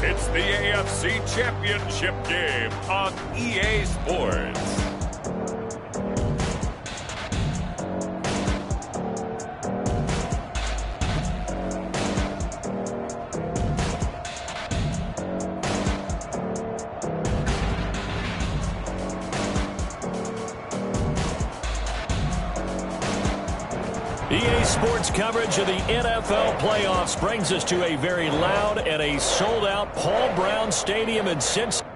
It's the AFC Championship game on EA Sports. EA Sports coverage of the NFL playoffs brings us to a very loud and a sold-out Paul Brown Stadium in Cincinnati.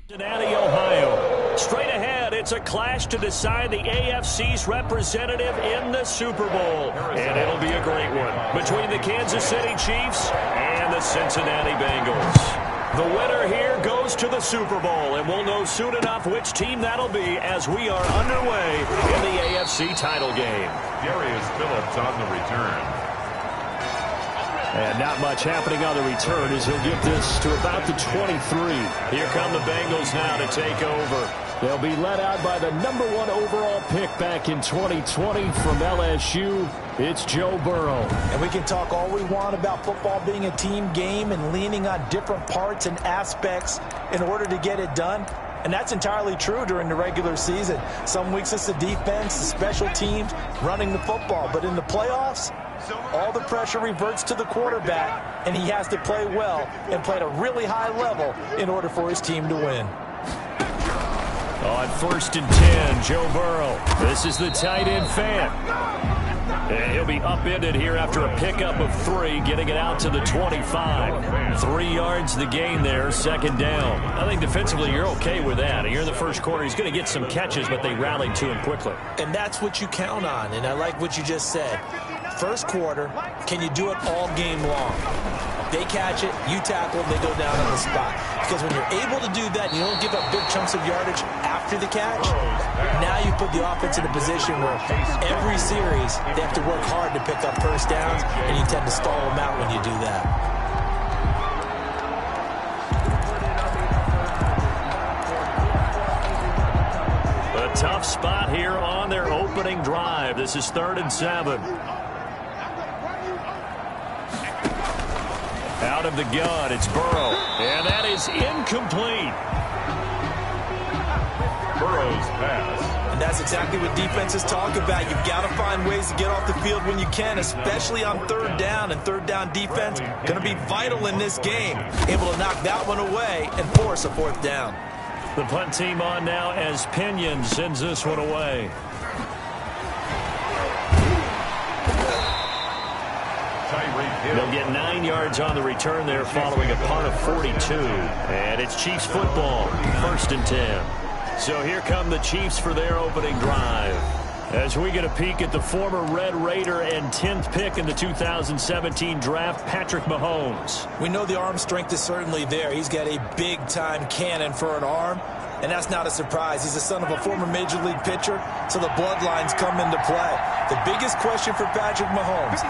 Cincinnati, Ohio. Straight ahead, it's a clash to decide the AFC's representative in the Super Bowl. And it'll be a great one between the Kansas City Chiefs and the Cincinnati Bengals. The winner here goes to the Super Bowl, and we'll know soon enough which team that'll be as we are underway in the AFC title game. Darius Phillips on the return. And not much happening on the return as he'll get this to about the 23. Here come the Bengals now to take over. They'll be led out by the #1 overall pick back in 2020 from LSU. It's Joe Burrow. And we can talk all we want about football being a team game and leaning on different parts and aspects in order to get it done. And that's entirely true during the regular season. Some weeks it's the defense, the special teams, running the football. But in the playoffs, all the pressure reverts to the quarterback, and he has to play well and play at a really high level in order for his team to win. On 1st and 10, Joe Burrow. This is the tight end fan. And he'll be upended here after a pickup of 3, getting it out to the 25. 3 yards the gain there, second down. I think defensively you're okay with that. Here in the first quarter, he's going to get some catches, but they rallied to him quickly. And that's what you count on, and I like what you just said. First quarter, can you do it all game long? They catch it, you tackle, they go down on the spot. Because when you're able to do that, you don't give up big chunks of yardage after the catch. Now you put the offense in a position where every series they have to work hard to pick up first downs, and you tend to stall them out when you do that. A tough spot here on their opening drive. This is 3rd and 7. Out of the gun, it's Burrow. And that is incomplete. Burrow's pass. And that's exactly what defenses talk about. You've got to find ways to get off the field when you can, especially on 3rd down. And 3rd down defense going to be vital in this game. Able to knock that one away and force a 4th down. The punt team on now as Pinion sends this one away. They'll get 9 yards on the return there following a punt of 42. And it's Chiefs football, 1st and 10. So here come the Chiefs for their opening drive. As we get a peek at the former Red Raider and 10th pick in the 2017 draft, Patrick Mahomes. We know the arm strength is certainly there. He's got a big-time cannon for an arm, and that's not a surprise. He's the son of a former Major League pitcher, so the bloodlines come into play. The biggest question for Patrick Mahomes,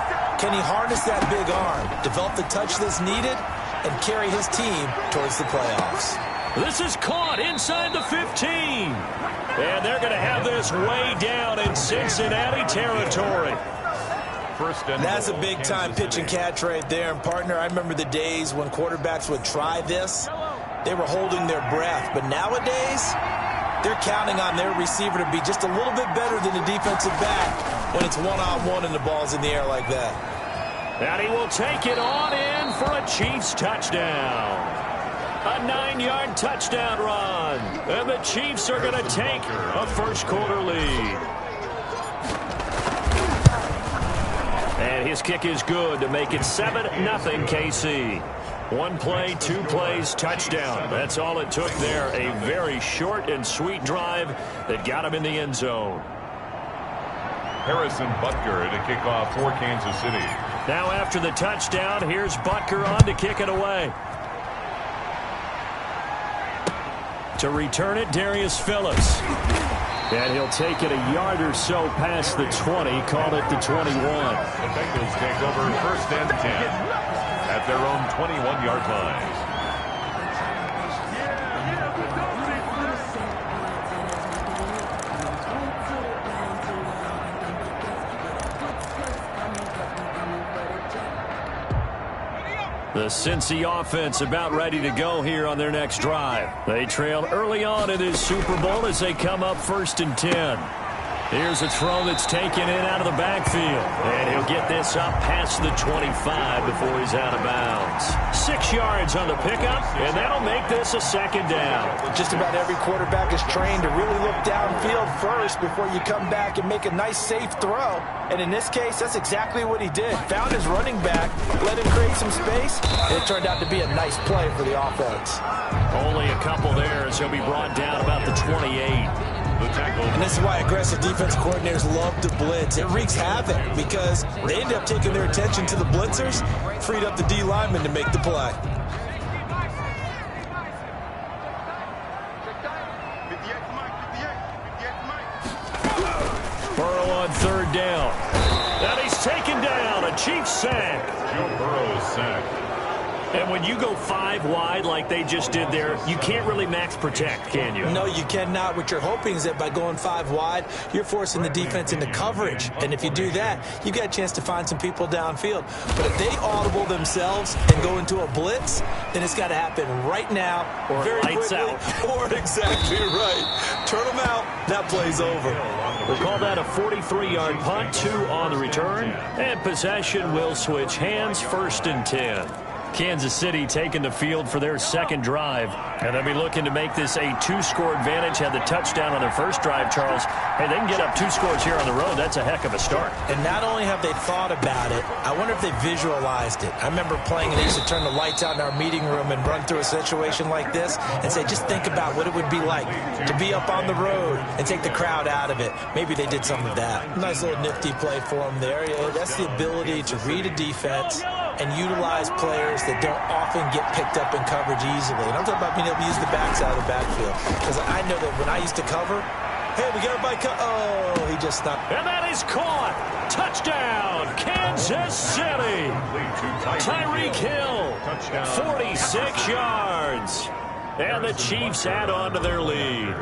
can he harness that big arm, develop the touch that's needed, and carry his team towards the playoffs? This is caught inside the 15. And they're going to have this way down in Cincinnati territory. That's a big-time pitch and catch right there. And, partner, I remember the days when quarterbacks would try this. They were holding their breath. But nowadays, they're counting on their receiver to be just a little bit better than the defensive back when it's one-on-one and the ball's in the air like that. And he will take it on in for a Chiefs touchdown. A 9-yard touchdown run. And the Chiefs are going to take a first quarter lead. And his kick is good to make it 7-0 KC. 1 play, 2 plays, touchdown. That's all it took there. A very short and sweet drive that got him in the end zone. Harrison Butker to kick off for Kansas City. Now after the touchdown, here's Butker on to kick it away. To return it, Darius Phillips. And he'll take it a yard or so past the 20, call it the 21. The Bengals take over 1st and 10 at their own 21-yard line. The Cincy offense about ready to go here on their next drive. They trail early on in this Super Bowl as they come up 1st and 10. Here's a throw that's taken in out of the backfield. And he'll get this up past the 25 before he's out of bounds. 6 yards on the pickup, and that'll make this a 2nd down. Just about every quarterback is trained to really look downfield first before you come back and make a nice, safe throw. And in this case, that's exactly what he did. Found his running back, let him create some space, and it turned out to be a nice play for the offense. Only a couple there as he'll be brought down about the 28. And this is why aggressive defense coordinators love to blitz. It wreaks havoc because they end up taking their attention to the blitzers, freed up the D lineman to make the play. Burrow on 3rd down. And he's taken down. A Chiefs sack. Joe Burrow's sack. And when you go 5 wide like they just did there, you can't really max protect, can you? No, you cannot. What you're hoping is that by going 5 wide, you're forcing the defense into coverage. And if you do that, you got a chance to find some people downfield. But if they audible themselves and go into a blitz, then it's got to happen right now, or very lights quickly, out. or exactly right. Turn them out. That play's over. We'll call that a 43-yard punt, 2 on the return. And possession will switch hands, 1st and 10. Kansas City taking the field for their 2nd drive. And they'll be looking to make this a 2-score advantage. Had the touchdown on their 1st drive, Charles. Hey, they can get up 2 scores here on the road. That's a heck of a start. And not only have they thought about it, I wonder if they visualized it. I remember playing and they used to turn the lights out in our meeting room and run through a situation like this and say, just think about what it would be like to be up on the road and take the crowd out of it. Maybe they did some of that. Nice little nifty play for them there. Yeah, that's the ability to read a defense and utilize players that don't often get picked up in coverage easily. And I'm talking about being able to use the backside of the backfield. Because I know that when I used to cover, hey, we got everybody oh, he just stopped. And that is caught. Touchdown, Kansas City. Tyreek Hill, 46 yards. And the Chiefs add on to their lead.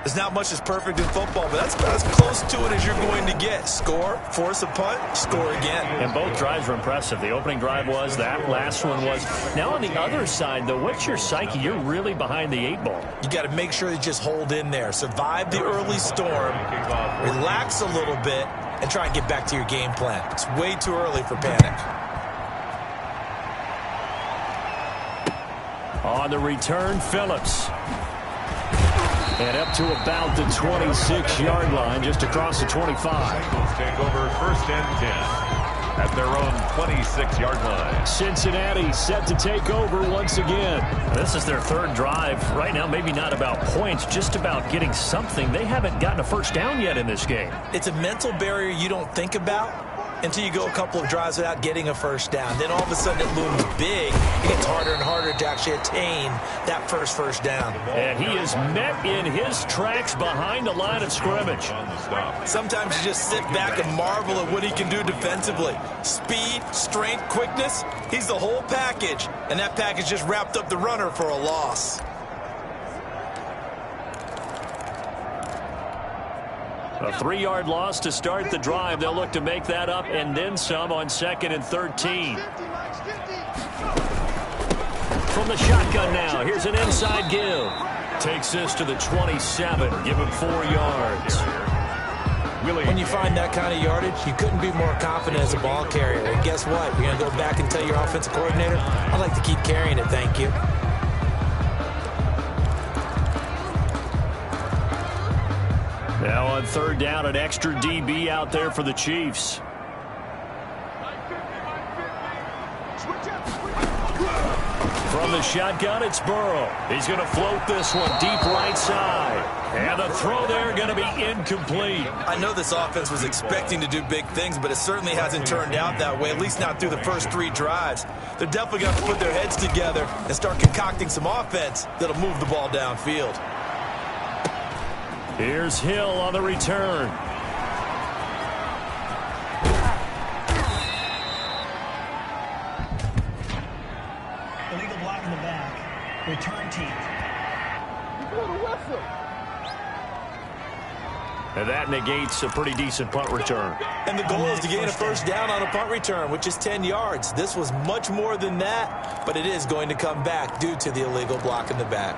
There's not much that's perfect in football, but that's about as close to it as you're going to get. Score, force a punt, score again. And both drives were impressive. The opening drive was, that last one was. Now on the other side, though, what's your psyche? You're really behind the 8 ball. You got to make sure you just hold in there. Survive the early storm, relax a little bit, and try and get back to your game plan. It's way too early for panic. On the return, Phillips. And up to about the 26-yard line, just across the 25. Bengals take over 1st and 10 at their own 26-yard line. Cincinnati set to take over once again. This is their 3rd drive. Right now, maybe not about points, just about getting something. They haven't gotten a 1st down yet in this game. It's a mental barrier you don't think about until you go a couple of drives without getting a 1st down. Then all of a sudden it looms big. It gets harder and harder to actually attain that first down. And he is met in his tracks behind the line of scrimmage. Sometimes you just sit back and marvel at what he can do defensively. Speed, strength, quickness, he's the whole package. And that package just wrapped up the runner for a loss. A 3-yard loss to start the drive. They'll look to make that up and then some on 2nd and 13. From the shotgun now, here's an inside give. Takes this to the 27. Give him 4 yards. When you find that kind of yardage, you couldn't be more confident as a ball carrier. And guess what? You're going to go back and tell your offensive coordinator, I'd like to keep carrying it, thank you. Now on 3rd down, an extra DB out there for the Chiefs. From the shotgun, it's Burrow. He's going to float this one deep right side. And the throw there going to be incomplete. I know this offense was expecting to do big things, but it certainly hasn't turned out that way, at least not through the first 3 drives. They're definitely going to put their heads together and start concocting some offense that'll move the ball downfield. Here's Hill on the return. Illegal block in the back. Return team. And that negates a pretty decent punt return. And the goal is to gain a first down on a punt return, which is 10 yards. This was much more than that, but it is going to come back due to the illegal block in the back.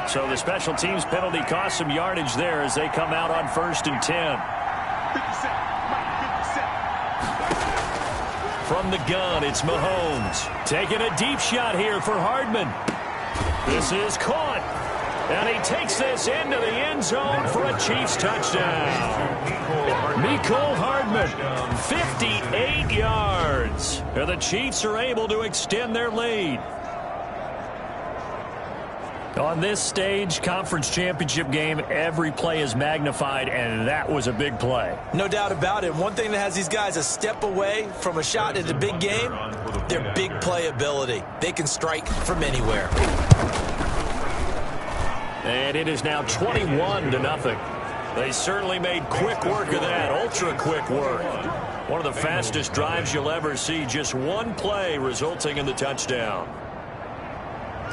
So the special teams penalty cost some yardage there as they come out on 1st and 10. From the gun, it's Mahomes. Taking a deep shot here for Hardman. This is caught. And he takes this into the end zone for a Chiefs touchdown. Mecole Hardman, 58 yards. And the Chiefs are able to extend their lead. On this stage, conference championship game, every play is magnified, and that was a big play. No doubt about it. One thing that has these guys a step away from a shot at a big game, their big play ability. They can strike from anywhere. And it is now 21-0. They certainly made quick work of that, ultra-quick work. One of the fastest drives you'll ever see, just one play resulting in the touchdown.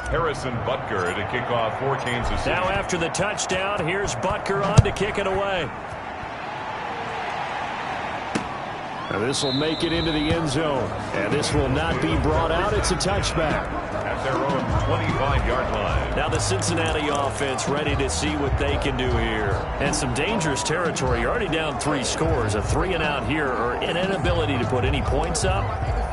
Harrison Butker to kick off for Kansas City. Now after the touchdown, here's Butker on to kick it away. Now this will make it into the end zone. And this will not be brought out. It's a touchback. At their own 25-yard line. Now the Cincinnati offense ready to see what they can do here. And some dangerous territory. You're already down 3 scores. A 3-and-out here or an inability to put any points up.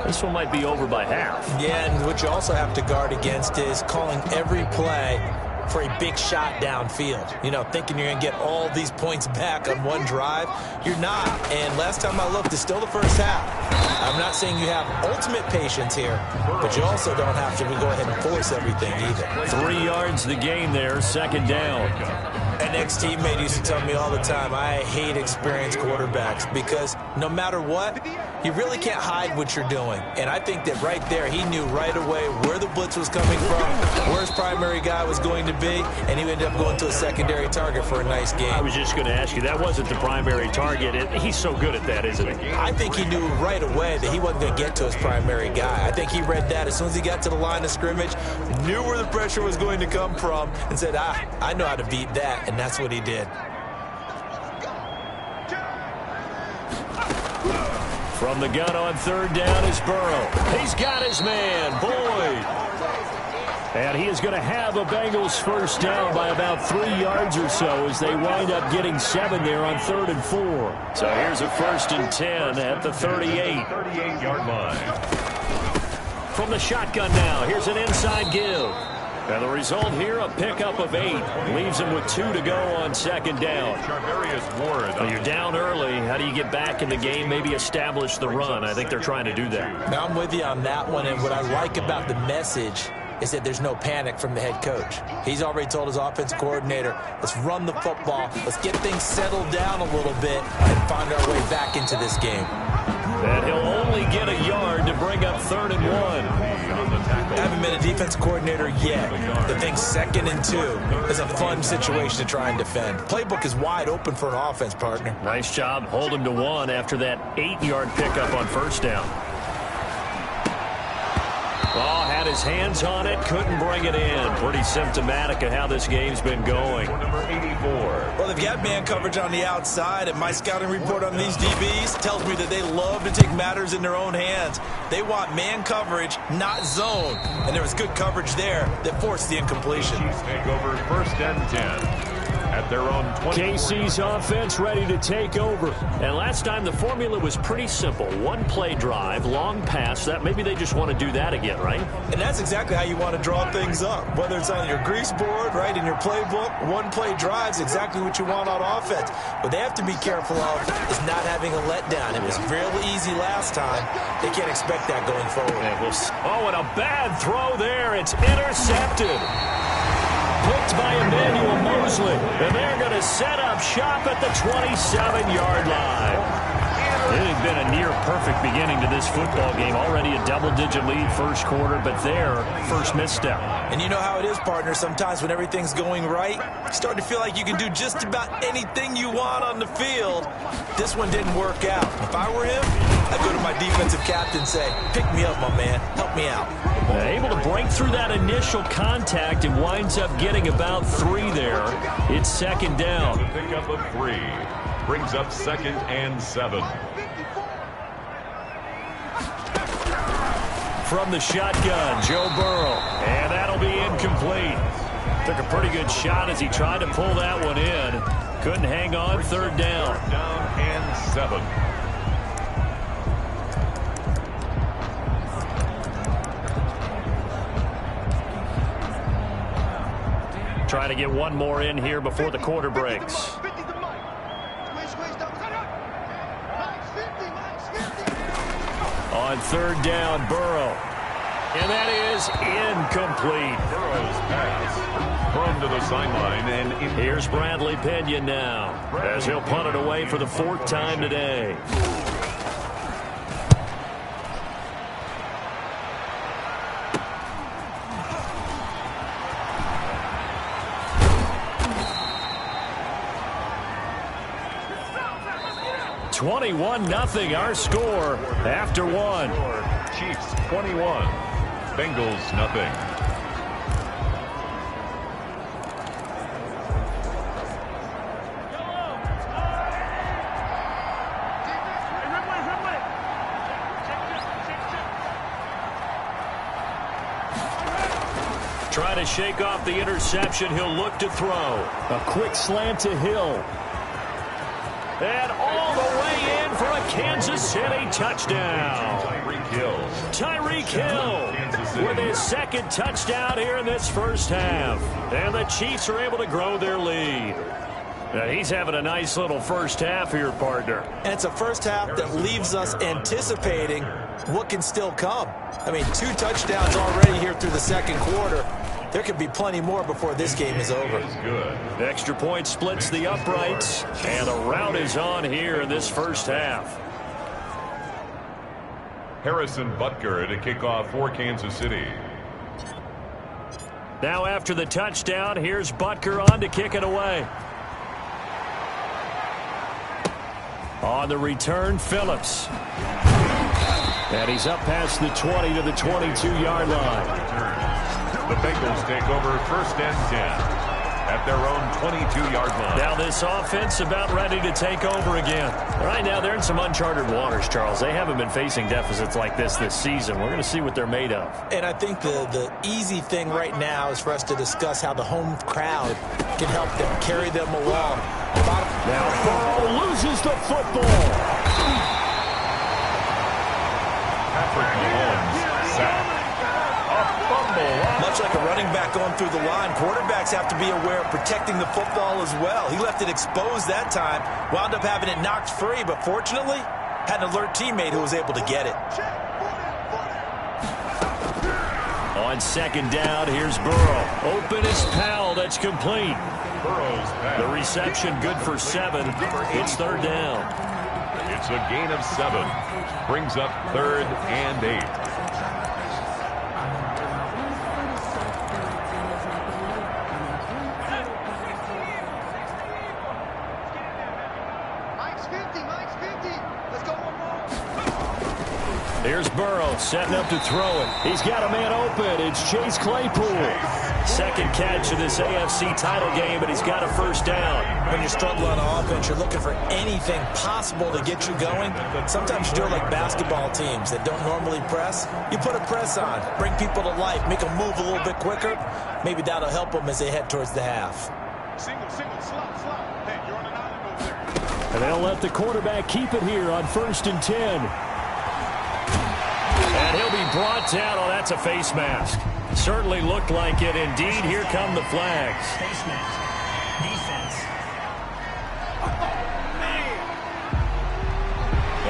This one might be over by half. Yeah, and what you also have to guard against is calling every play for a big shot downfield. You know, thinking you're going to get all these points back on one drive. You're not. And last time I looked, it's still the first half. I'm not saying you have ultimate patience here, but you also don't have to go ahead and force everything either. 3 yards the gain there, 2nd down. An ex-teammate used to tell me all the time, I hate experienced quarterbacks because no matter what, you really can't hide what you're doing. And I think that right there, he knew right away where the blitz was coming from, where his primary guy was going to be, and he ended up going to a secondary target for a nice game. I was just going to ask you, that wasn't the primary target. He's so good at that, isn't he? I think he knew right away that he wasn't going to get to his primary guy. I think he read that as soon as he got to the line of scrimmage, knew where the pressure was going to come from, and said, I know how to beat that, and that's what he did. From the gun on 3rd down is Burrow. He's got his man, Boyd. And he is going to have a Bengals first down by about 3 yards or so as they wind up getting 7 there on 3rd and 4. So here's a 1st and 10 at the 38. 38-yard line. From the shotgun now, here's an inside give. And the result here, a pickup of 8. Leaves him with 2 to go on 2nd down. Well, you're down early. How do you get back in the game, maybe establish the run? I think they're trying to do that. Now, I'm with you on that one, and what I like about the message is that there's no panic from the head coach. He's already told his offensive coordinator, let's run the football, let's get things settled down a little bit and find our way back into this game. And he'll only get a yard to bring up 3rd and 1. I haven't been a defense coordinator yet. The thing 2nd and 2 is a fun situation to try and defend. Playbook is wide open for an offense, partner. Nice job. Hold him to 1 after that 8-yard pickup on 1st down. Oh, had his hands on it, couldn't bring it in. Pretty symptomatic of how this game's been going. Number 84. Well, they've got man coverage on the outside, and my scouting report on these DBs tells me that they love to take matters in their own hands. They want man coverage, not zone. And there was good coverage there that forced the incompletion. Chiefs take over 1st and 10. at their own 20. KC's offense ready to take over. And last time the formula was pretty simple. One play drive, long pass. That maybe they just want to do that again, right? And that's exactly how you want to draw things up. Whether it's on your grease board, right, in your playbook, one play drive is exactly what you want on offense. What they have to be careful of is not having a letdown. It was real easy last time. They can't expect that going forward. Oh, and a bad throw there. It's intercepted. Picked by Emmanuel Mosley. And they're going to set up shop at the 27-yard line. It has been a near-perfect beginning to this football game. Already a double-digit lead first quarter, but their first misstep. And you know how it is, partner. Sometimes when everything's going right, you start to feel like you can do just about anything you want on the field. This one didn't work out. If I were him, I'd go to my defensive captain and say, pick me up, my man. Help me out. Able to break through that initial contact and winds up getting about 3 there. It's second down. The pickup of 3 brings up 2nd and 7. From the shotgun, Joe Burrow. And that'll be incomplete. Took a pretty good shot as he tried to pull that one in. Couldn't hang on, third down. Down and 7. Trying to get one more in here before the quarter breaks. On third down, Burrow. And that is incomplete. Burrow's pass thrown to the sideline. And here's Bradley Pena now as he'll punt it away for the 4th time today. (21-0) our score after 1. Chiefs 21, Bengals nothing. Trying to shake off the interception. He'll look to throw. A quick slant to Hill. And all the way in for a Kansas City touchdown. Tyreek Hill with his 2nd touchdown here in this first half. And the Chiefs are able to grow their lead. Now he's having a nice little first half here, partner. And it's a first half that leaves us anticipating what can still come. I mean, 2 touchdowns already here through the second quarter. There could be plenty more before this game is over. Good. The extra point splits the uprights, and the rout is on here in this first half. Harrison Butker to kick off for Kansas City. Now after the touchdown, here's Butker on to kick it away. On the return, Phillips. And he's up past the 20 to the 22-yard line. The Bengals take over 1st and 10 at their own 22-yard line. Now this offense about ready to take over again. Right now they're in some uncharted waters, Charles. They haven't been facing deficits like this season. We're going to see what they're made of. And I think the easy thing right now is for us to discuss how the home crowd can help them, carry them along. Now Burrow loses the football. Patrick Mahomes sacked. Much like a running back going through the line, quarterbacks have to be aware of protecting the football as well. He left it exposed that time, wound up having it knocked free, but fortunately, had an alert teammate who was able to get it. On second down, here's Burrow. Open is Powell. That's complete. Burrow's pass. The reception good for 7. It's third down. It's a gain of 7. Brings up 3rd and 8. Here's Burrow setting up to throw it. He's got a man open. It's Chase Claypool. 2nd catch of this AFC title game, but he's got a first down. When you're struggling on offense, you're looking for anything possible to get you going. Sometimes you do it like basketball teams that don't normally press. You put a press on, bring people to life, make them move a little bit quicker. Maybe that'll help them as they head towards the half. Single, slot. Hey, you're on an island over there. And they'll let the quarterback keep it here on 1st and 10. And he'll be brought down. Oh, that's a face mask. Certainly looked like it. Indeed, here come the flags. Face mask. Defense.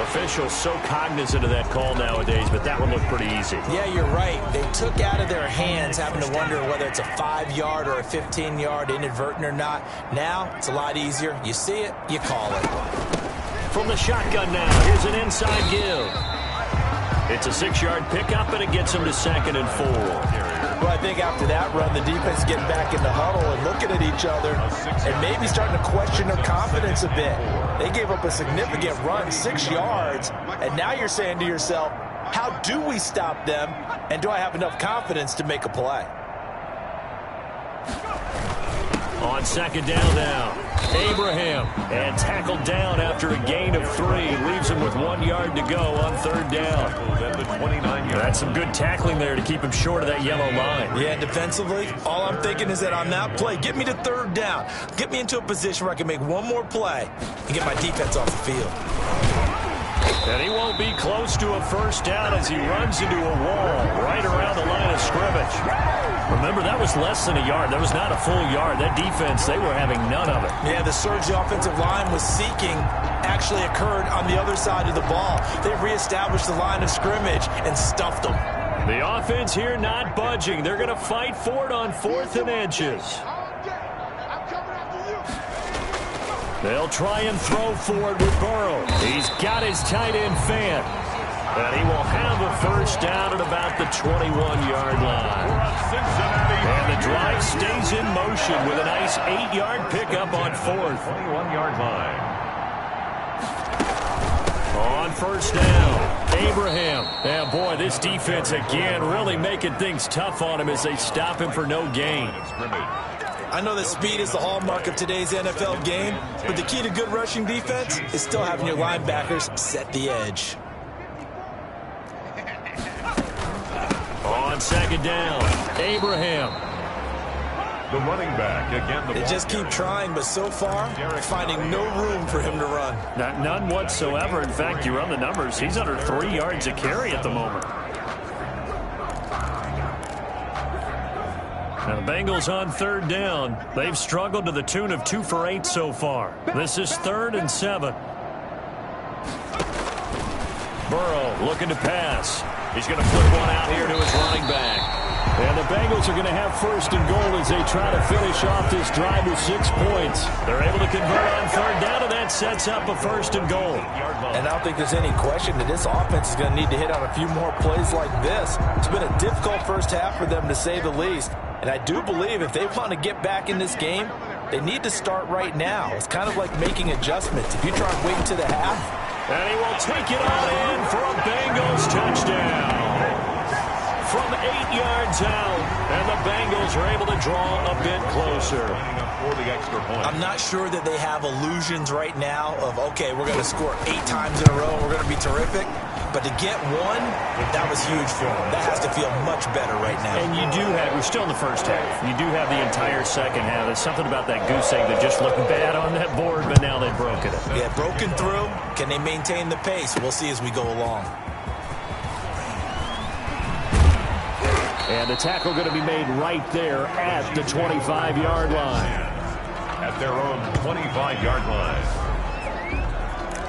Officials so cognizant of that call nowadays, but that one looked pretty easy. Yeah, you're right. They took out of their hands having to wonder whether it's a 5-yard or a 15-yard, inadvertent or not. Now, it's a lot easier. You see it, you call it. From the shotgun now, here's an inside give. It's a 6-yard pickup, and it gets him to 2nd and 4. Well, I think after that run, the defense is getting back in the huddle and looking at each other and maybe starting to question their confidence a bit. They gave up a significant run, 6 yards, and now you're saying to yourself, how do we stop them, and do I have enough confidence to make a play? On 2nd down now, Abraham, and tackled down after a gain of 3. Leaves him with 1 yard to go on 3rd down. That's some good tackling there to keep him short of that yellow line. Yeah, defensively, all I'm thinking is that on that play, get me to 3rd down. Get me into a position where I can make one more play and get my defense off the field. And he won't be close to a 1st down as he runs into a wall right around the line of scrimmage. Remember, that was less than a yard. That was not a full yard. That defense, they were having none of it. Yeah, the surge the offensive line was seeking actually occurred on the other side of the ball. They reestablished the line of scrimmage and stuffed them. The offense here not budging. They're going to fight for it on 4th and inches. They'll try and throw for it with Burrow. He's got his tight end fan. And he will have a 1st down at about the 21-yard line. And the drive stays in motion with a nice 8-yard pickup on 4th. 21-yard line. On 1st down, Abraham. And boy, this defense again really making things tough on him as they stop him for no gain. I know that speed is the hallmark of today's NFL game, but the key to good rushing defense is still having your linebackers set the edge. On 2nd down, Abraham. The running back again. They just keep trying, but so far, finding no room for him to run. None whatsoever. In fact, you run the numbers. He's under 3 yards a carry at the moment. Now the Bengals on 3rd down. They've struggled to the tune of 2 for 8 so far. This is 3rd and 7. Burrow looking to pass. He's going to flip one out here to his running back. And the Bengals are going to have 1st and goal as they try to finish off this drive with 6 points. They're able to convert on 3rd down, and that sets up a 1st and goal. And I don't think there's any question that this offense is going to need to hit on a few more plays like this. It's been a difficult first half for them, to say the least. And I do believe if they want to get back in this game, they need to start right now. It's kind of like making adjustments. If you try and wait until the half. And he will take it on in for a Bengals touchdown. From 8 yards out, and the Bengals are able to draw a bit closer. I'm not sure that they have illusions right now of, okay, we're going to score 8 times in a row and we're going to be terrific. But to get one, that was huge for them. That has to feel much better right now. And you do have, we're still in the first half. You do have the entire second half. There's something about that goose egg that just looked bad on that board, but now they've broken it. Yeah, broken through. Can they maintain the pace? We'll see as we go along. And the tackle going to be made right there at the 25-yard line. At their own 25-yard line.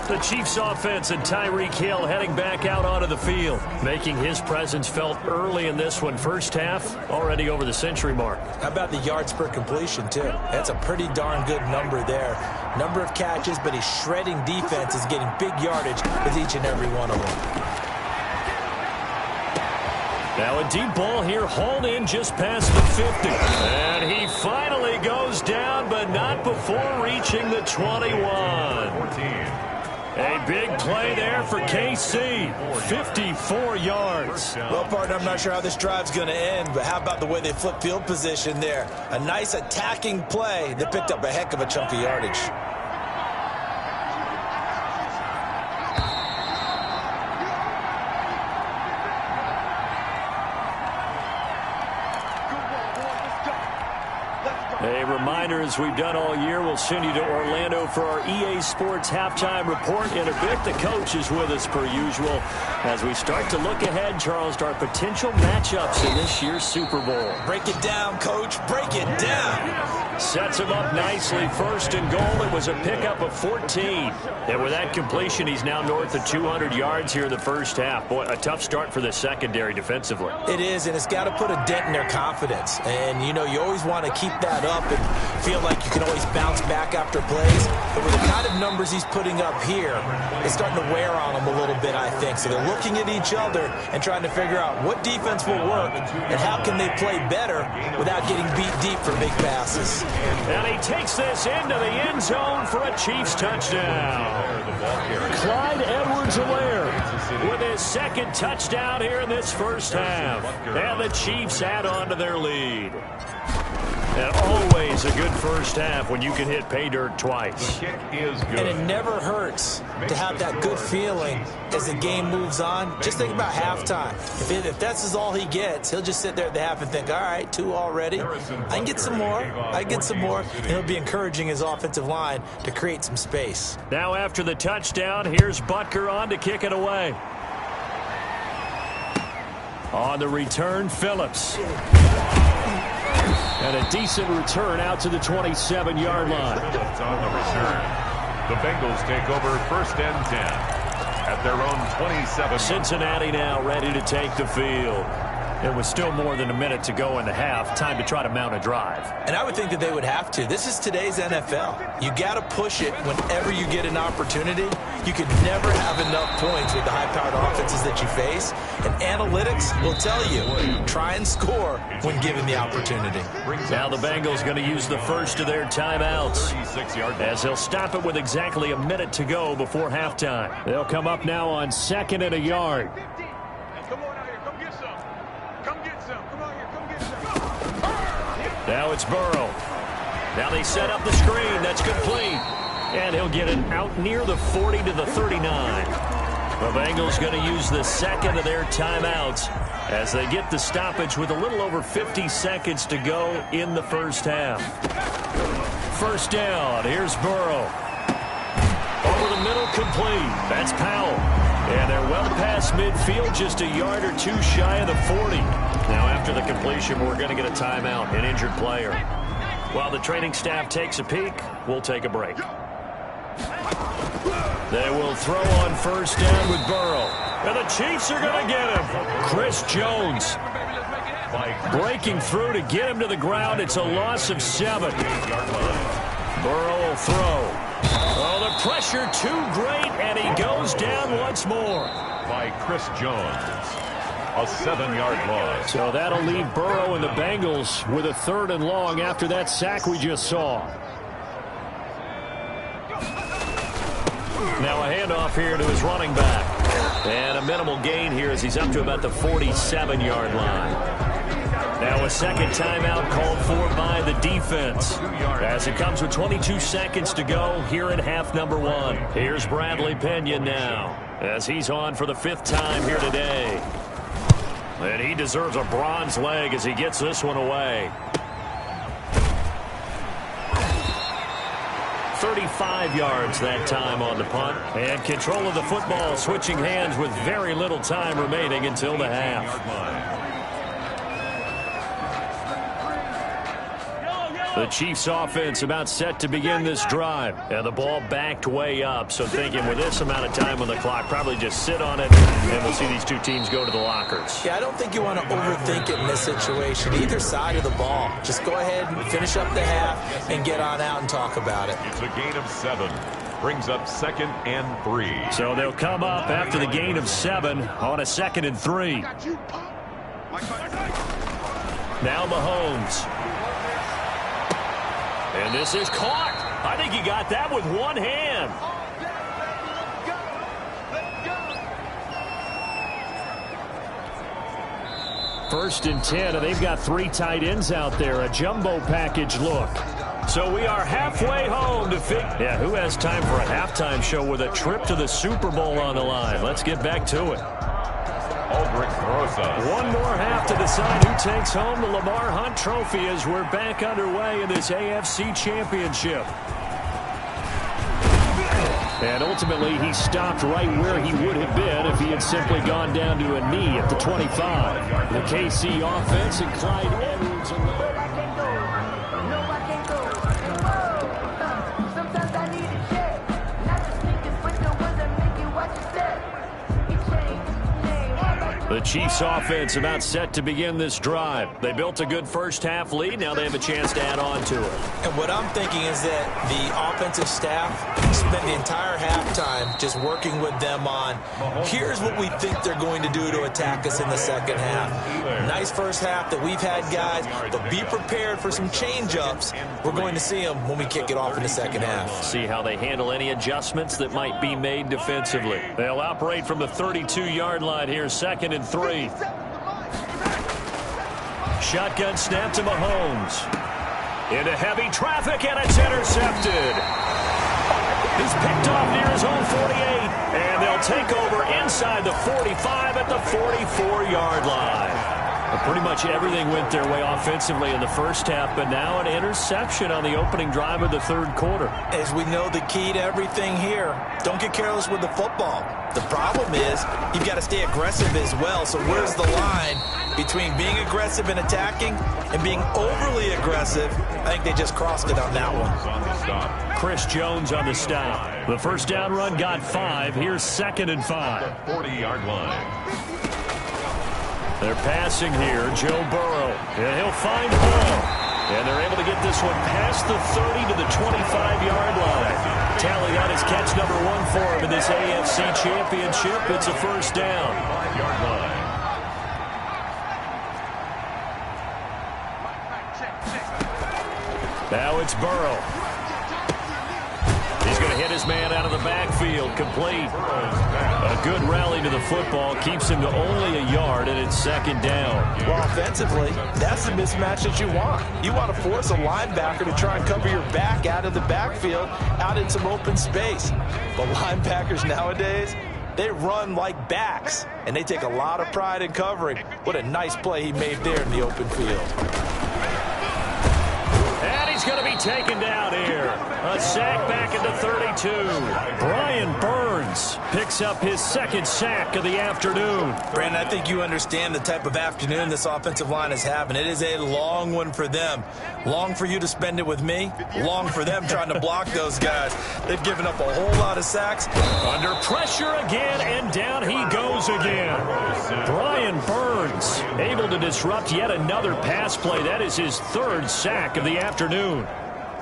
The Chiefs offense and Tyreek Hill heading back out onto the field, making his presence felt early in this one. First half, already over the century mark. How about the yards per completion, too? That's a pretty darn good number there. Number of catches, but his shredding defense is getting big yardage with each and every one of them. Now a deep ball here, hauled in just past the 50. And he finally goes down, but not before reaching the 21. 14. A big play there for KC. 54 yards. Well, partner, I'm not sure how this drive's going to end, but how about the way they flip field position there? A nice attacking play that picked up a heck of a chunk of yardage. A reminder, as we've done all year, we'll send you to Orlando for our EA Sports halftime report in a bit. The coach is with us per usual as we start to look ahead, Charles, to our potential matchups in this year's Super Bowl. Break it down, Coach. Break it down. Sets him up nicely. First and goal. It was a pickup of 14. And with that completion, he's now north of 200 yards here in the first half. Boy, a tough start for the secondary defensively. It is, and it's got to put a dent in their confidence. And, you know, you always want to keep that up and feel like you can always bounce back after plays. But with the kind of numbers he's putting up here, it's starting to wear on them a little bit, I think. So they're looking at each other and trying to figure out what defense will work and how can they play better without getting beat deep for big passes. And he takes this into the end zone for a Chiefs touchdown. Clyde Edwards-Helaire with his second touchdown here in this first half. And the Chiefs add on to their lead. And always a good first half when you can hit pay dirt twice. The kick is good. And it never hurts to have that good feeling as the game moves on. Just think about halftime. If that's all he gets, he'll just sit there at the half and think, all right, 2 already. I can get some more. I can get some more. And he'll be encouraging his offensive line to create some space. Now after the touchdown, here's Butker on to kick it away. On the return, Phillips. And a decent return out to the 27-yard line. On the return. The Bengals take over first and 10 at their own 27. Cincinnati now ready to take the field. It was still more than a minute to go in the half. Time to try to mount a drive. And I would think that they would have to. This is today's NFL. You got to push it whenever you get an opportunity. You could never have enough points with the high-powered offenses that you face. And analytics will tell you, try and score when given the opportunity. Now the Bengals going to use the first of their timeouts as they'll stop it with exactly a minute to go before halftime. They'll come up now on 2nd and a yard. Now it's Burrow. Now they set up the screen. That's complete. And he'll get it out near the 40 to the 39. The Bengals going to use the second of their timeouts as they get the stoppage with a little over 50 seconds to go in the first half. First down. Here's Burrow. Over the middle, complete. That's Powell. And they're well past midfield, just a yard or 2 shy of the 40. Now after the completion, we're going to get a timeout, an injured player. While the training staff takes a peek, we'll take a break. They will throw on first down with Burrow. And the Chiefs are going to get him. Chris Jones breaking through to get him to the ground. It's a loss of 7. Burrow will throw. Oh, the pressure too great, and he goes down once more. By Chris Jones. A 7-yard loss. So that'll leave Burrow and the Bengals with a 3rd and long after that sack we just saw. Now a handoff here to his running back. And a minimal gain here as he's up to about the 47-yard line. Now a second timeout called for by the defense as it comes with 22 seconds to go here in half number 1. Here's Bradley Pinion now as he's on for the 5th time here today. And he deserves a bronze leg as he gets this one away. 35 yards that time on the punt. And control of the football switching hands with very little time remaining until the half. The Chiefs offense about set to begin this drive. And the ball backed way up. So thinking with this amount of time on the clock, probably just sit on it. And we'll see these two teams go to the lockers. Yeah, I don't think you want to overthink it in this situation. Either side of the ball. Just go ahead and finish up the half and get on out and talk about it. It's a gain of 7. Brings up 2nd and 3. So they'll come up after the gain of 7 on a 2nd and 3. Now Mahomes. And this is caught. I think he got that with one hand. First and 10, and they've got 3 tight ends out there. A jumbo package look. So we are halfway home to yeah, who has time for a halftime show with a trip to the Super Bowl on the line? Let's get back to it. One more half to decide who takes home the Lamar Hunt Trophy as we're back underway in this AFC Championship. And ultimately, he stopped right where he would have been if he had simply gone down to a knee at the 25. The KC offense and Clyde Edwards alone. The Chiefs offense about set to begin this drive. They built a good first half lead. Now they have a chance to add on to it. And what I'm thinking is that the offensive staff spend the entire halftime just working with them on, here's what we think they're going to do to attack us in the second half. Nice first half that we've had, guys, but be prepared for some change-ups. We're going to see them when we kick it off in the second half. See how they handle any adjustments that might be made defensively. They'll operate from the 32-yard line here, 2nd and 3. Shotgun snap to Mahomes. Into heavy traffic, and it's intercepted. He's picked off near his own 48, and they'll take over inside the 45 at the 44-yard line. Pretty much everything went their way offensively in the first half, but now an interception on the opening drive of the third quarter. As we know, the key to everything here, don't get careless with the football. The problem is you've got to stay aggressive as well. So where's the line between being aggressive and attacking and being overly aggressive? I think they just crossed it on that one. Chris Jones on the stop. The first down run got 5. Here's 2nd and 5. 40-yard line. They're passing here, Joe Burrow, and he'll find Hall. And they're able to get this one past the 30 to the 25-yard line. Tally that is catch number 1 for him in this AFC Championship. It's a first down. 5-yard line. Now it's Burrow. He's going to hit his man out of the backfield, complete. A good rally to the football keeps him to only a yard, and it's 2nd down. Well, offensively, that's the mismatch that you want. You want to force a linebacker to try and cover your back out of the backfield, out in some open space. But linebackers nowadays, they run like backs, and they take a lot of pride in covering. What a nice play he made there in the open field. And he's going to be taken down here. A sack back at the 32. Brian Burns picks up his 2nd sack of the afternoon. Brandon, I think you understand the type of afternoon this offensive line is having. It is a long one for them. Long for you to spend it with me. Long for them trying to block those guys. They've given up a whole lot of sacks. Under pressure again, and down he goes again. Brian Burns able to disrupt yet another pass play. That is his 3rd sack of the afternoon.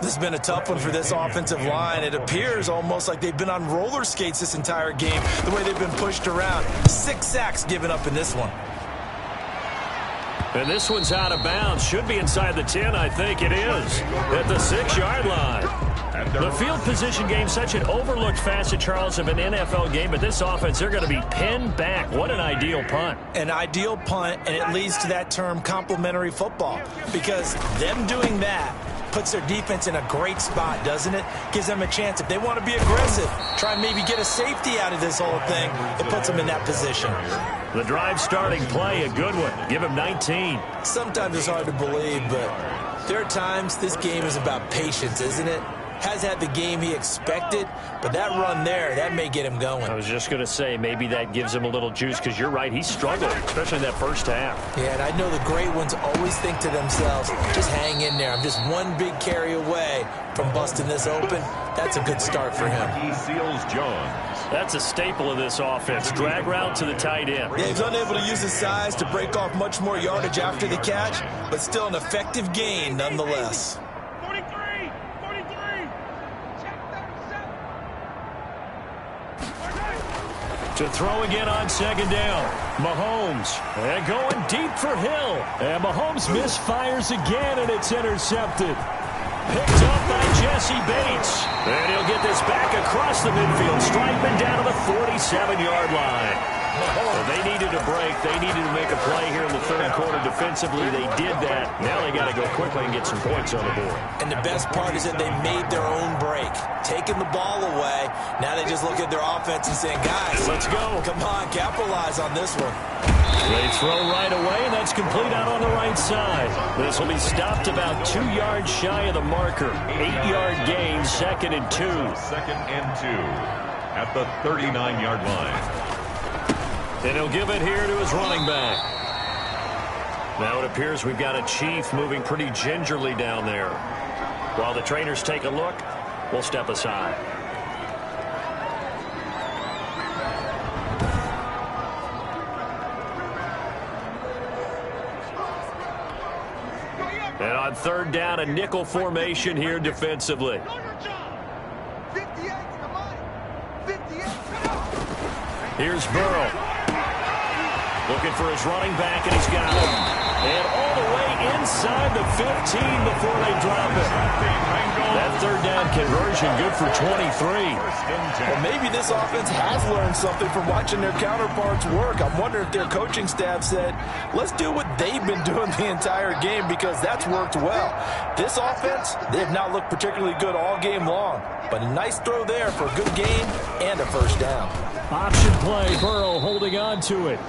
This has been a tough one for this offensive line. It appears almost like they've been on roller skates this entire game, the way they've been pushed around. 6 sacks given up in this one. And this one's out of bounds. Should be inside the 10, I think it is. At the 6-yard line. The field position game, such an overlooked facet, Charles, of an NFL game, but this offense, they're going to be pinned back. What an ideal punt. An ideal punt, and it leads to that term complementary football, because them doing that puts their defense in a great spot, doesn't it? Gives them a chance. If they want to be aggressive, try and maybe get a safety out of this whole thing, it puts them in that position. The drive starting play, a good one. Give him 19. Sometimes it's hard to believe, but there are times this game is about patience, isn't it? Has had the game he expected, but that run there, that may get him going. I was just going to say, maybe that gives him a little juice, because you're right, he struggled, especially in that first half. Yeah, and I know the great ones always think to themselves, just hang in there. I'm just one big carry away from busting this open. That's a good start for him. He seals Jones. That's a staple of this offense. Drag route to the tight end. Yeah, he's unable to use his size to break off much more yardage after the catch, but still an effective gain nonetheless. To throw again on 2nd down. Mahomes. And going deep for Hill. And Mahomes misfires again, and it's intercepted. Picked up by Jesse Bates. And he'll get this back across the midfield stripe and down to the 47-yard line. Well, they needed a break. They needed to make a play here in the third quarter defensively. They did that. Now they got to go quickly and get some points on the board. And the best part is that they made their own break. Taking the ball away. Now they just look at their offense and saying, guys, let's go. Come on, capitalize on this one. They throw right away, and that's complete out on the right side. This will be stopped about 2 yards shy of the marker. 8-yard gain, 2nd and 2. 2nd and 2 at the 39-yard line. And he'll give it here to his running back. Now it appears we've got a Chief moving pretty gingerly down there. While the trainers take a look, we'll step aside. And on third down, a nickel formation here defensively. Here's Burrow. Looking for his running back, and he's got him. And all the way inside the 15 before they drop it. That third down conversion good for 23. Well, maybe this offense has learned something from watching their counterparts work. I'm wondering if their coaching staff said, let's do what they've been doing the entire game, because that's worked well. This offense, they have not looked particularly good all game long. But a nice throw there for a good gain and a first down. Option play, Burrow holding on to it.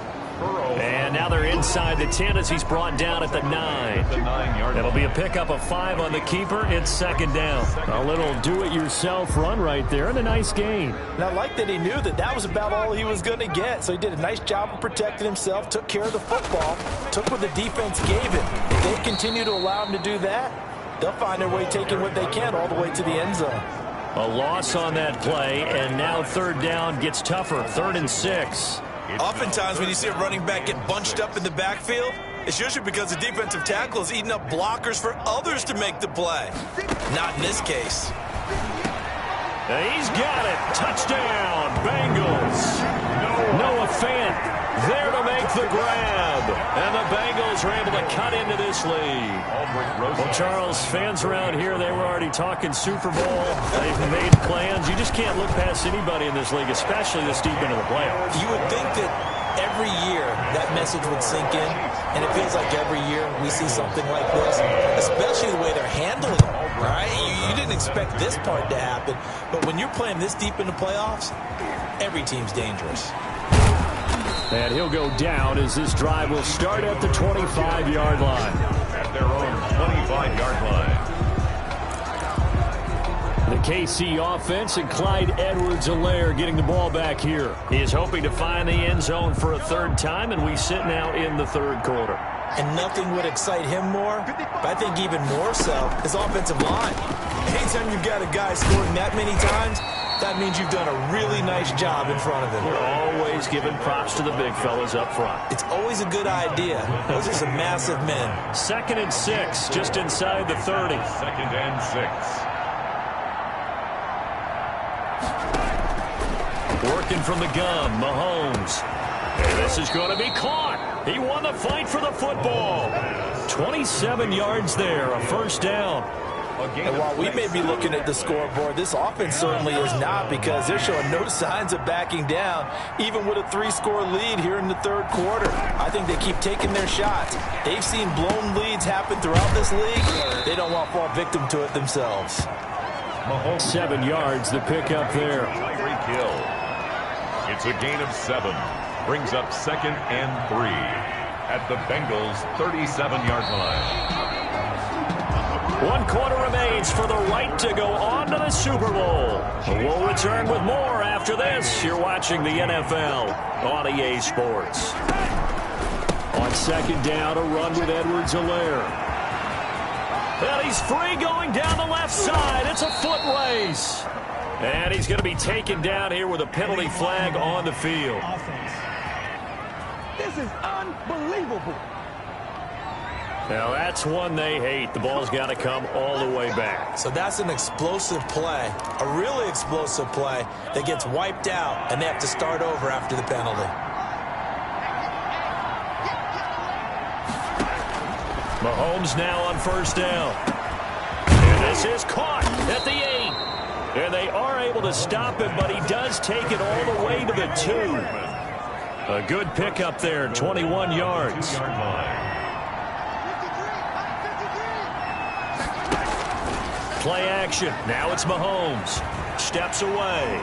And now they're inside the 10 as he's brought down at the 9. It'll be a pickup of 5 on the keeper. It's 2nd down. A little do-it-yourself run right there and a nice gain. And I like that he knew that that was about all he was going to get. So he did a nice job of protecting himself, took care of the football, took what the defense gave him. If they continue to allow him to do that, they'll find their way taking what they can all the way to the end zone. A loss on that play, and now third down gets tougher. 3rd and 6. Oftentimes when you see a running back get bunched up in the backfield, it's usually because the defensive tackle is eating up blockers for others to make the play. Not in this case. He's got it. Touchdown, Bengals. Noah Fant there to make the grab. And the Bengals are able to cut into this lead. Well, Charles, fans around here, they were already talking Super Bowl. They've made plans. You just can't look past anybody in this league, especially this deep into the playoffs. You would think that every year that message would sink in, and it feels like every year we see something like this, especially the way they're handling it. All right? You didn't expect this part to happen, but when you're playing this deep in the playoffs, every team's dangerous. And he'll go down as this drive will start at the 25-yard line. At their own 25-yard line. The KC offense and Clyde Edwards-Helaire getting the ball back here. He is hoping to find the end zone for a third time, and we sit now in the third quarter. And nothing would excite him more, but I think even more so, his offensive line. Anytime you've got a guy scoring that many times, that means you've done a really nice job in front of him. We're always giving props to the big fellas up front. It's always a good idea. Those are some massive men. 2nd and 6, just inside the 30. 2nd and 6. Working from the gun, Mahomes. And this is going to be caught. He won the fight for the football. 27 yards there, a first down. And while we may be looking at the scoreboard, this offense certainly is not, because they're showing no signs of backing down, even with a 3-score lead here in the third quarter. I think they keep taking their shots. They've seen blown leads happen throughout this league. They don't want to fall victim to it themselves. 7 yards, the pickup there. Tyreek Hill. It's a gain of 7. Brings up 2nd and 3 at the Bengals' 37-yard line. 1 quarter remains for the right to go on to the Super Bowl. We'll return with more after this. You're watching the NFL on EA Sports. On 2nd down, a run with Edwards-Helaire. And he's free going down the left side. It's a foot race. And he's going to be taken down here with a penalty flag on the field. This is unbelievable. Now that's one they hate. The ball's got to come all the way back. So that's an explosive play, a really explosive play that gets wiped out, and they have to start over after the penalty. Mahomes now on first down. And this is caught at the 8. And they are able to stop him, but he does take it all the way to the 2. A good pickup there, 21 yards. Play action. Now it's Mahomes. Steps away.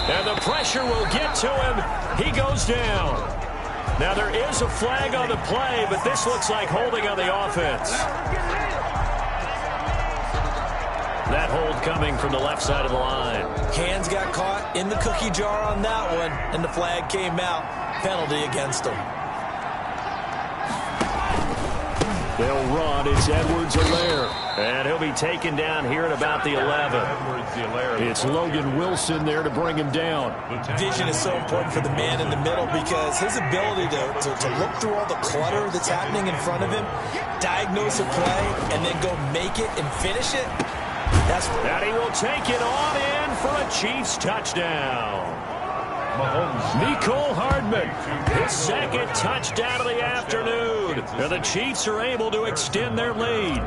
And the pressure will get to him. He goes down. Now there is a flag on the play, but this looks like holding on the offense. That hold coming from the left side of the line. Hands got caught in the cookie jar on that one, and the flag came out. Penalty against him. They'll run. It's Edwards-Helaire. And he'll be taken down here at about the 11. It's Logan Wilson there to bring him down. Vision is so important for the man in the middle because his ability to look through all the clutter that's happening in front of him, diagnose a play, and then go make it and finish it. And he will take it on in for a Chiefs touchdown. Mecole Hardman, his second touchdown of the afternoon. And the Chiefs are able to extend their lead.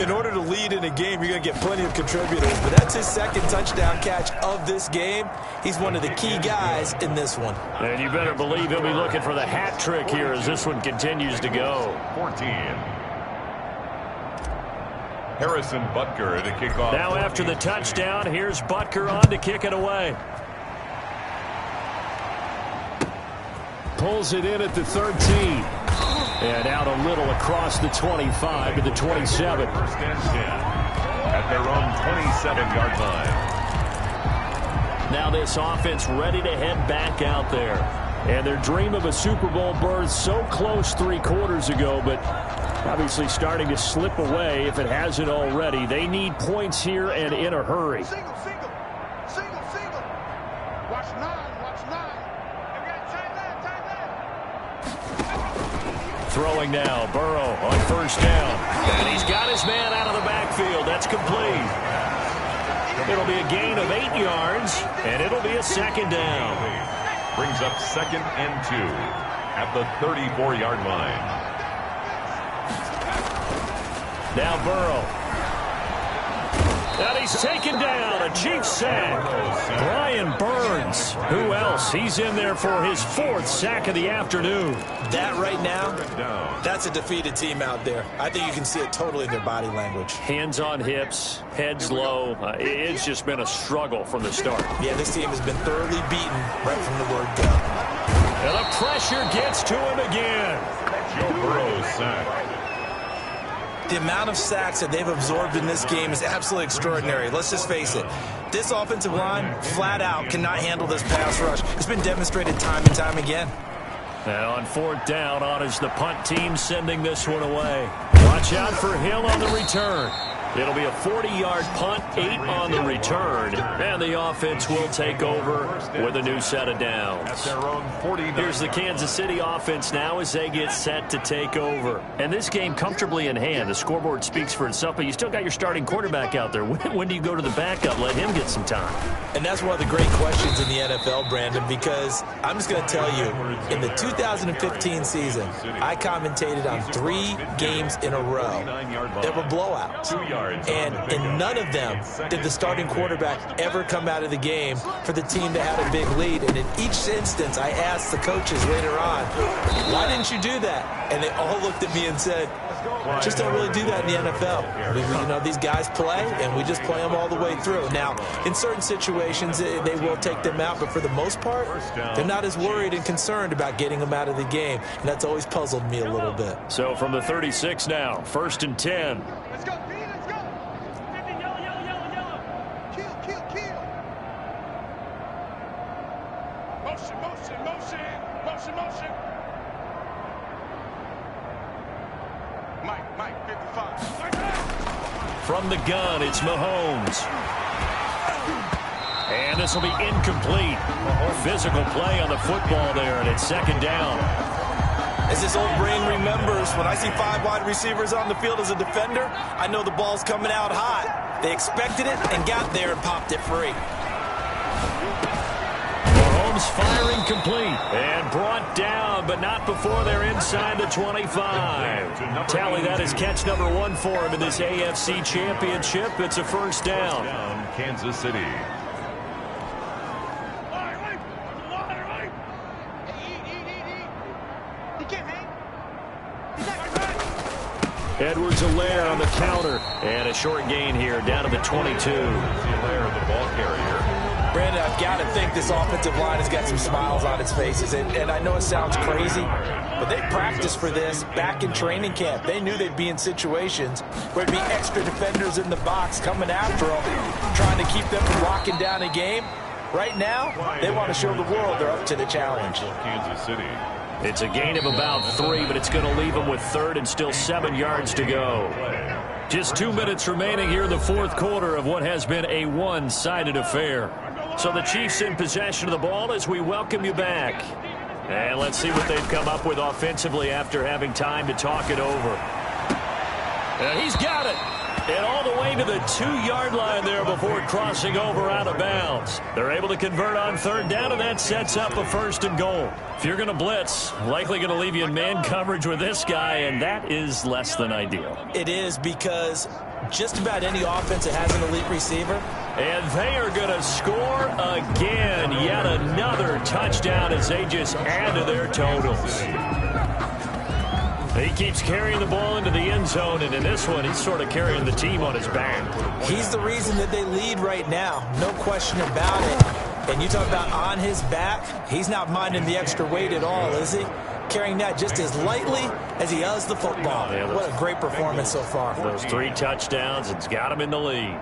In order to lead in a game, you're going to get plenty of contributors, but that's his second touchdown catch of this game. He's one of the key guys in this one. And you better believe he'll be looking for the hat trick here as this one continues to go. 14. Harrison Butker to kick off. Now after the touchdown, here's Butker on to kick it away. Pulls it in at the 13. And out a little across the 25 to the 27. First and 10 at their own 27-yard line. Now this offense ready to head back out there. And their dream of a Super Bowl berth so close 3 quarters ago, but obviously starting to slip away if it hasn't already. They need points here and in a hurry. Single. Watch 9. Throwing now, Burrow on first down. And he's got his man out of the backfield. That's complete. It'll be a gain of 8 yards, and it'll be a second down. Brings up 2nd and 2 at the 34-yard line. Now Burrow. And he's taken down. A Chiefs sack. Brian Burns. Who else? He's in there for his 4th sack of the afternoon. That right now, that's a defeated team out there. I think you can see it totally in their body language. Hands on hips, heads low. It's just been a struggle from the start. Yeah, this team has been thoroughly beaten right from the word go. And the pressure gets to him again. Joe Burrow's sack. The amount of sacks that they've absorbed in this game is absolutely extraordinary. Let's just face it. This offensive line, flat out, cannot handle this pass rush. It's been demonstrated time and time again. Now on 4th down, on is the punt team sending this one away. Watch out for Hill on the return. It'll be a 40-yard punt, 8 on the return. And the offense will take over with a new set of downs. Here's the Kansas City offense now as they get set to take over. And this game comfortably in hand. The scoreboard speaks for itself, but you still got your starting quarterback out there. When do you go to the backup? Let him get some time. And that's one of the great questions in the NFL, Brandon, because I'm just going to tell you, in the 2015 season, I commentated on 3 games in a row that were blowouts. And in none of them did the starting quarterback ever come out of the game for the team that had a big lead. And in each instance, I asked the coaches later on, why didn't you do that? And they all looked at me and said, just don't really do that in the NFL. You know, these guys play, and we just play them all the way through. Now, in certain situations, they will take them out, but for the most part, they're not as worried and concerned about getting them out of the game, and that's always puzzled me a little bit. So from the 36 now, 1st and 10. Let's go, P, let's go. Yellow. Kill. Motion. Mike, 55. From the gun, it's Mahomes. And this will be incomplete. Physical play on the football there, and it's 2nd down. As this old brain remembers, when I see 5 wide receivers on the field as a defender, I know the ball's coming out hot. They expected it and got there and popped it free. Mahomes firing complete and brought down, but not before they're inside the 25. Tally that is catch number 1 for him in this AFC Championship. It's a 1st down. Kansas City. Edwards-Helaire on the counter. And a short gain here, down to the 22. Helaire, the ball carrier. Brandon, I've got to think this offensive line has got some smiles on its faces. And I know it sounds crazy, but they practiced for this back in training camp. They knew they'd be in situations where there'd be extra defenders in the box coming after them, trying to keep them from locking down a game. Right now, they want to show the world they're up to the challenge. Kansas City. It's a gain of about 3, but it's going to leave them with third and still 7 yards to go. Just 2 minutes remaining here in the fourth quarter of what has been a one-sided affair. So the Chiefs in possession of the ball as we welcome you back. And let's see what they've come up with offensively after having time to talk it over. And he's got it. And all the way to the 2-yard line there before crossing over out of bounds. They're able to convert on third down, and that sets up a 1st and goal. If you're going to blitz, likely going to leave you in man coverage with this guy, and that is less than ideal. It is, because just about any offense that has an elite receiver. And they are going to score again. Yet another touchdown as they just add to their totals. He keeps carrying the ball into the end zone, and in this one, he's sort of carrying the team on his back. He's the reason that they lead right now. No question about it. And you talk about on his back, he's not minding the extra weight at all, is he? Carrying that just as lightly as he does the football. Yeah, what a great performance so far. Those 3 touchdowns, it's got him in the lead.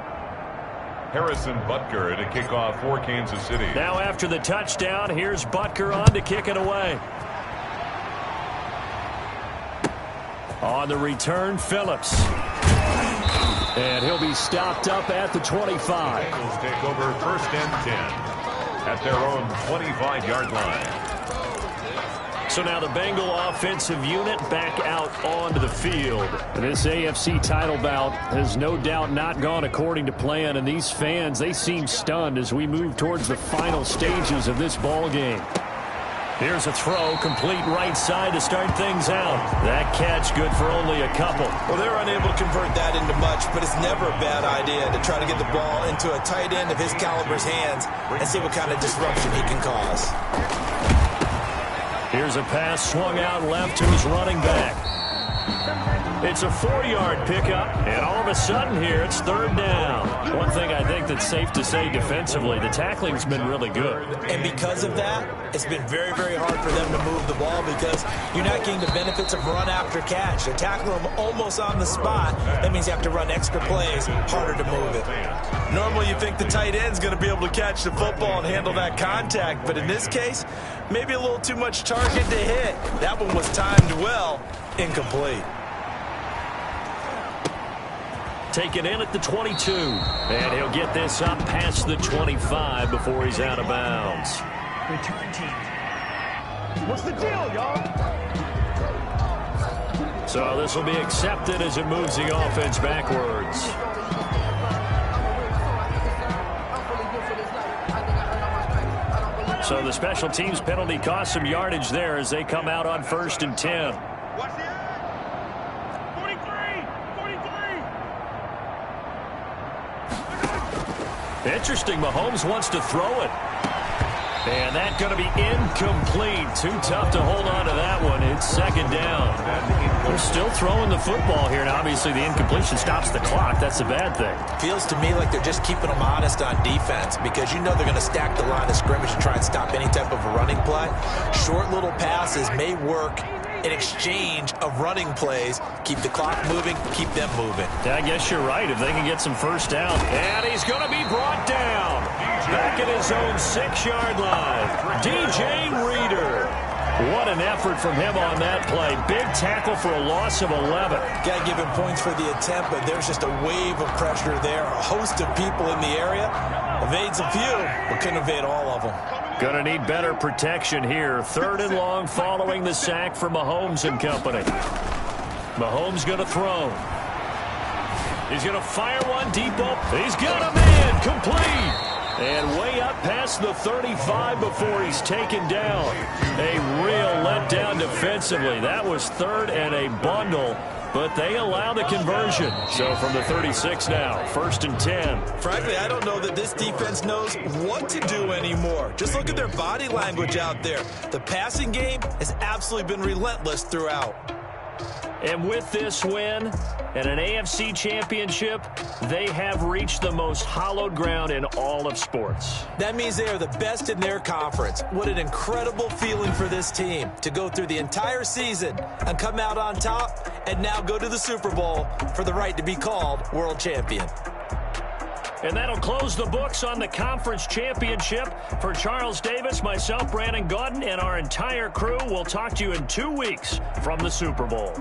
Harrison Butker to kick off for Kansas City. Now after the touchdown, here's Butker on to kick it away. On the return, Phillips. And he'll be stopped up at the 25. Bengals take over 1st and 10 at their own 25-yard line. So now the Bengal offensive unit back out onto the field. This AFC title bout has no doubt not gone according to plan, and these fans, they seem stunned as we move towards the final stages of this ball game. Here's a throw, complete right side to start things out. That catch good for only a couple. Well, they're unable to convert that into much, but it's never a bad idea to try to get the ball into a tight end of his caliber's hands and see what kind of disruption he can cause. Here's a pass swung out left to his running back. It's a 4-yard pickup, and all of a sudden here, it's 3rd down. One thing I think that's safe to say defensively, the tackling's been really good. And because of that, it's been very, very hard for them to move the ball because you're not getting the benefits of run after catch. They're tackling them almost on the spot. That means you have to run extra plays, harder to move it. Normally you think the tight end's going to be able to catch the football and handle that contact, but in this case, maybe a little too much target to hit. That one was timed well, incomplete. Taken in at the 22. And he'll get this up past the 25 before he's out of bounds. Return team. What's the deal, y'all? So this will be accepted as it moves the offense backwards. So the special teams penalty cost some yardage there as they come out on 1st and 10. Watch the 43. Interesting, Mahomes wants to throw it. And that's going to be incomplete. Too tough to hold on to that one. It's 2nd down. They're still throwing the football here. Now, obviously, the incompletion stops the clock. That's a bad thing. Feels to me like they're just keeping them honest on defense because you know they're going to stack the line of scrimmage and try and stop any type of a running play. Short little passes may work in exchange of running plays. Keep the clock moving, keep them moving. Yeah, I guess you're right. If they can get some first down. And he's going to be brought down. Back at his own 6-yard line. DJ Reader. What an effort from him on that play. Big tackle for a loss of 11. Got to give him points for the attempt, but there's just a wave of pressure there. A host of people in the area. Evades a few, but couldn't evade all of them. Going to need better protection here. 3rd and long following the sack for Mahomes and company. Mahomes going to throw. He's going to fire one deep open. He's got a man complete. And way up past the 35 before he's taken down. A real letdown defensively. That was 3rd and a bundle. But they allow the conversion. So from the 36 now, 1st and 10. Frankly, I don't know that this defense knows what to do anymore. Just look at their body language out there. The passing game has absolutely been relentless throughout. And with this win and an AFC championship, they have reached the most hallowed ground in all of sports. That means they are the best in their conference. What an incredible feeling for this team to go through the entire season and come out on top and now go to the Super Bowl for the right to be called world champion. And that'll close the books on the conference championship. For Charles Davis, myself, Brandon Gaudin, and our entire crew, we'll talk to you in 2 weeks from the Super Bowl.